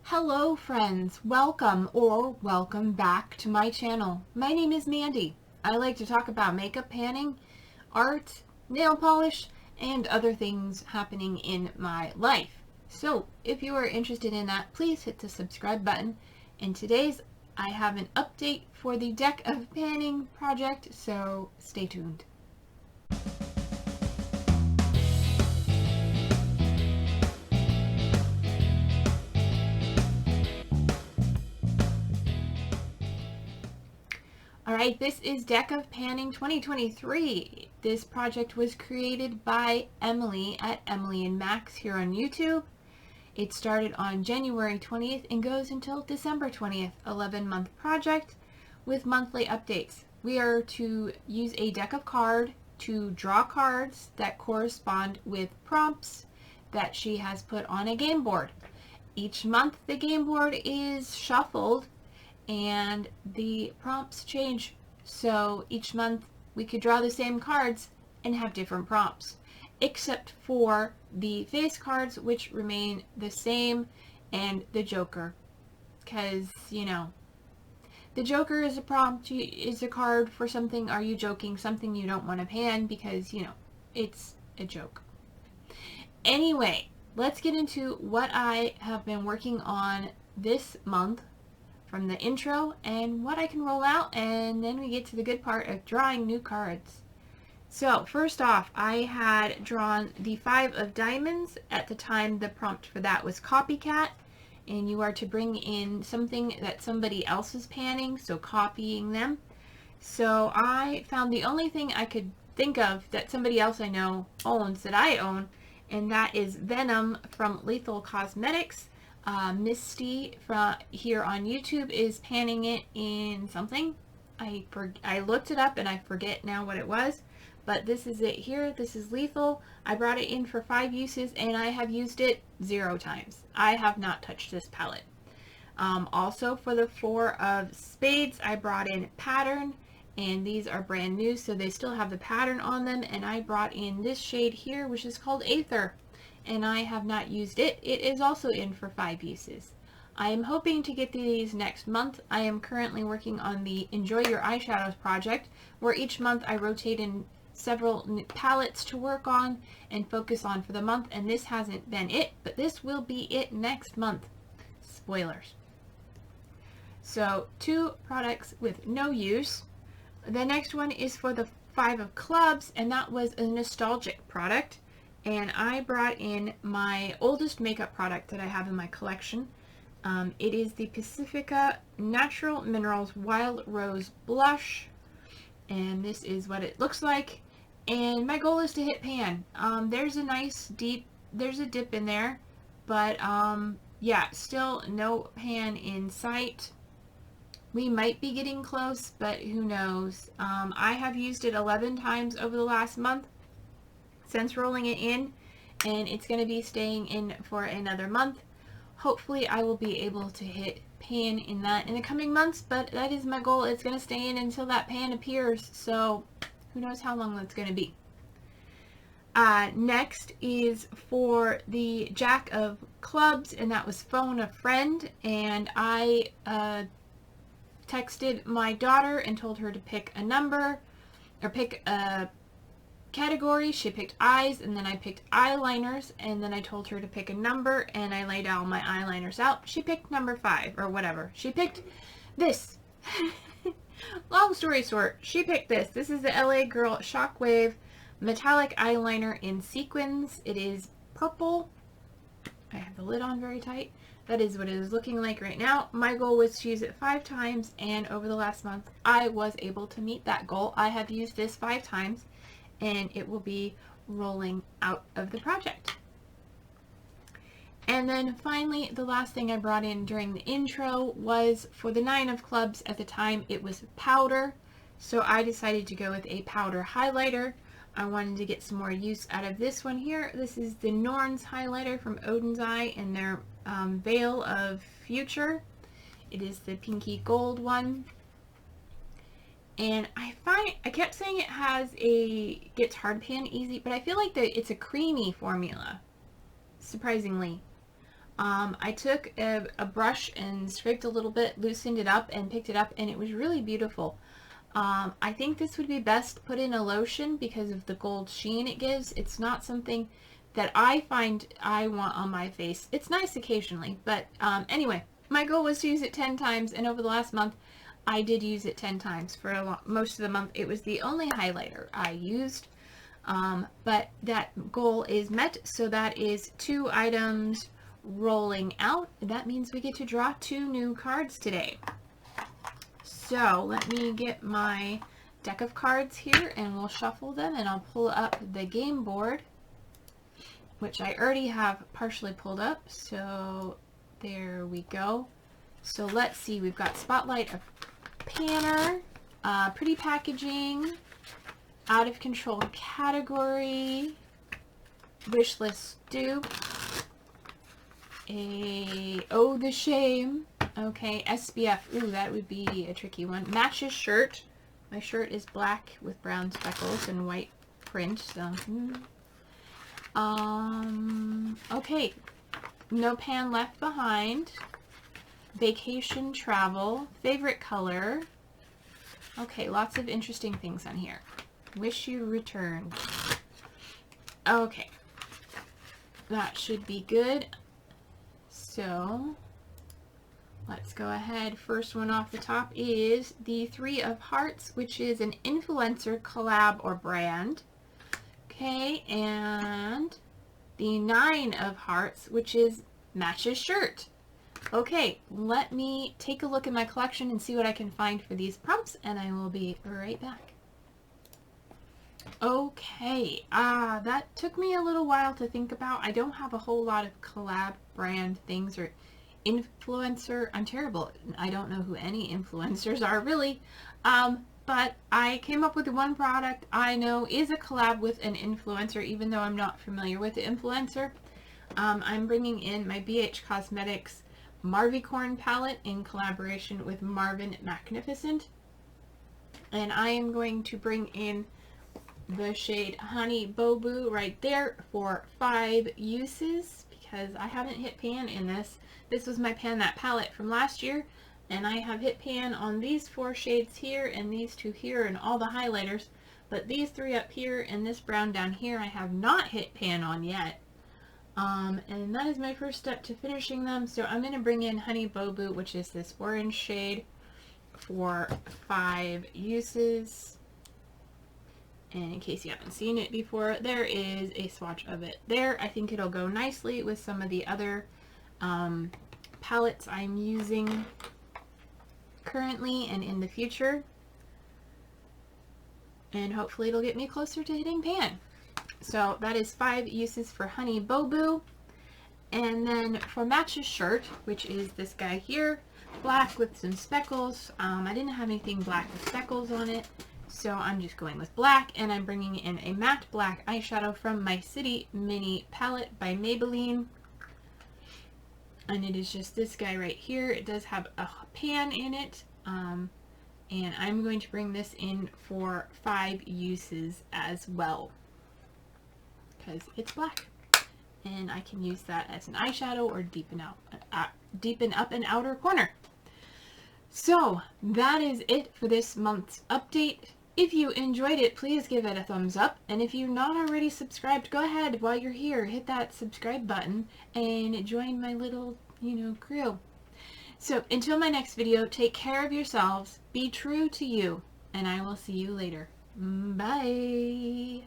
Hello friends, welcome or welcome back to my channel. My name is Mandy. I like to talk about makeup panning, art, nail polish, and other things happening in my life. So if you are interested in that, please hit the subscribe button. And today's I have an update for the Deck of Panning project, so stay tuned. Alright, this is Deck of Panning 2023. This project was created by Emily at Emily and Max here on YouTube. It started on January 20th and goes until December 20th, 11-month project with monthly updates. We are to use a deck of cards to draw cards that correspond with prompts that she has put on a game board. Each month the game board is shuffled and the prompts change, so each month we could draw the same cards and have different prompts, except for the face cards, which remain the same, and the Joker, because the Joker is a prompt, is a card for something. Are you joking? Something you don't want to pan because it's a joke. Anyway, let's get into what I have been working on this month from the intro and what I can roll out, and then we get to the good part of drawing new cards. So first off, I had drawn the 5 of diamonds. At the time, the prompt for that was copycat, and you are to bring in something that somebody else is panning, so copying them. So I found the only thing I could think of that somebody else I know owns that I own, and that is Venom from Lethal Cosmetics. Misty from here on YouTube is panning it in something. I looked it up and I forget now what it was, but this is it here. This is Lethal. I brought it in for 5 uses and I have used it 0 times. I have not touched this palette. Also for the 4 of spades, I brought in Pattern, and these are brand new, so they still have the pattern on them, and I brought in this shade here, which is called Aether, and I have not used it. It is also in for 5 uses. I am hoping to get these next month. I am currently working on the Enjoy Your Eyeshadows project, where each month I rotate in several palettes to work on and focus on for the month, and this hasn't been it, but this will be it next month. Spoilers. So 2 products with no use. The next one is for the 5 of clubs, and that was a nostalgic product. And I brought in my oldest makeup product that I have in my collection. It is the Pacifica Natural Minerals Wild Rose Blush. And this is what it looks like. And my goal is to hit pan. There's a nice there's a dip in there. But yeah, still no pan in sight. We might be getting close, but who knows. I have used it 11 times over the last month since rolling it in, and it's going to be staying in for another month. Hopefully I will be able to hit pan in that in the coming months, but that is my goal. It's going to stay in until that pan appears, so who knows how long that's going to be. Next is for the Jack of Clubs, and that was Phone a Friend, and I texted my daughter and told her to pick a number, or pick a category. She picked eyes, and then I picked eyeliners, and then I told her to pick a number, and I laid all my eyeliners out. She picked number 5 or whatever. She picked this. Long story short, she picked this. This is the LA Girl Shockwave metallic eyeliner in sequins. It is purple. I have the lid on very tight. That is what it is looking like right now. My goal was to use it 5 times, and over the last month I was able to meet that goal. I have used this 5 times, and it will be rolling out of the project. And then finally, the last thing I brought in during the intro was for the 9 of clubs. At the time it was powder, so I decided to go with a powder highlighter. I wanted to get some more use out of this one here. This is the Norns highlighter from Odin's Eye and their Veil of Future. It is the pinky gold one. And I kept saying it gets hard pan easy, but I feel like it's a creamy formula, surprisingly. I took a brush and scraped a little bit, loosened it up, and picked it up, and it was really beautiful. I think this would be best put in a lotion because of the gold sheen it gives. It's not something that I find I want on my face. It's nice occasionally, but anyway, my goal was to use it 10 times, and over the last month, I did use it 10 times. For most of the month, it was the only highlighter I used, but that goal is met, so that is 2 items rolling out. That means we get to draw 2 new cards today. So let me get my deck of cards here, and we'll shuffle them, and I'll pull up the game board, which I already have partially pulled up, so there we go. So let's see, we've got Spotlight, a Panner, pretty packaging, Out of Control category, Wish List dupe, Oh the Shame, okay, SBF, ooh, that would be a tricky one, Matches shirt, my shirt is black with brown speckles and white print, so, okay, No Pan Left Behind, Vacation Travel, Favorite Color, okay, lots of interesting things on here, Wish You Returned, okay, that should be good. So let's go ahead. First one off the top is the 3 of Hearts, which is an influencer collab or brand. Okay, and the 9 of Hearts, which is Matches shirt. Okay, let me take a look at my collection and see what I can find for these prompts, and I will be right back. Okay, that took me a little while to think about. I don't have a whole lot of collab brand things or influencer. I'm terrible. I don't know who any influencers are really. But I came up with one product I know is a collab with an influencer, even though I'm not familiar with the influencer. I'm bringing in my BH Cosmetics Marvicorn palette in collaboration with Marvin Magnificent. And I am going to bring in the shade Honey Bobu right there for 5 uses, because I haven't hit pan in this. This was my Pan That palette from last year, and I have hit pan on these 4 shades here and these 2 here and all the highlighters, but these 3 up here and this brown down here I have not hit pan on yet. And that is my first step to finishing them, so I'm going to bring in Honey Bobu, which is this orange shade, for 5 uses. And in case you haven't seen it before, there is a swatch of it there. I think it'll go nicely with some of the other palettes I'm using currently and in the future. And hopefully it'll get me closer to hitting pan. So that is 5 uses for Honey Bobu. And then for Matches shirt, which is this guy here, black with some speckles. I didn't have anything black with speckles on it, so I'm just going with black, and I'm bringing in a matte black eyeshadow from my City Mini palette by Maybelline. And it is just this guy right here. It does have a pan in it, and I'm going to bring this in for 5 uses as well, because it's black. And I can use that as an eyeshadow or deepen up an outer corner. So that is it for this month's update. If you enjoyed it, please give it a thumbs up. And if you're not already subscribed, go ahead while you're here, hit that subscribe button and join my little, crew. So until my next video, take care of yourselves, be true to you, and I will see you later. Bye.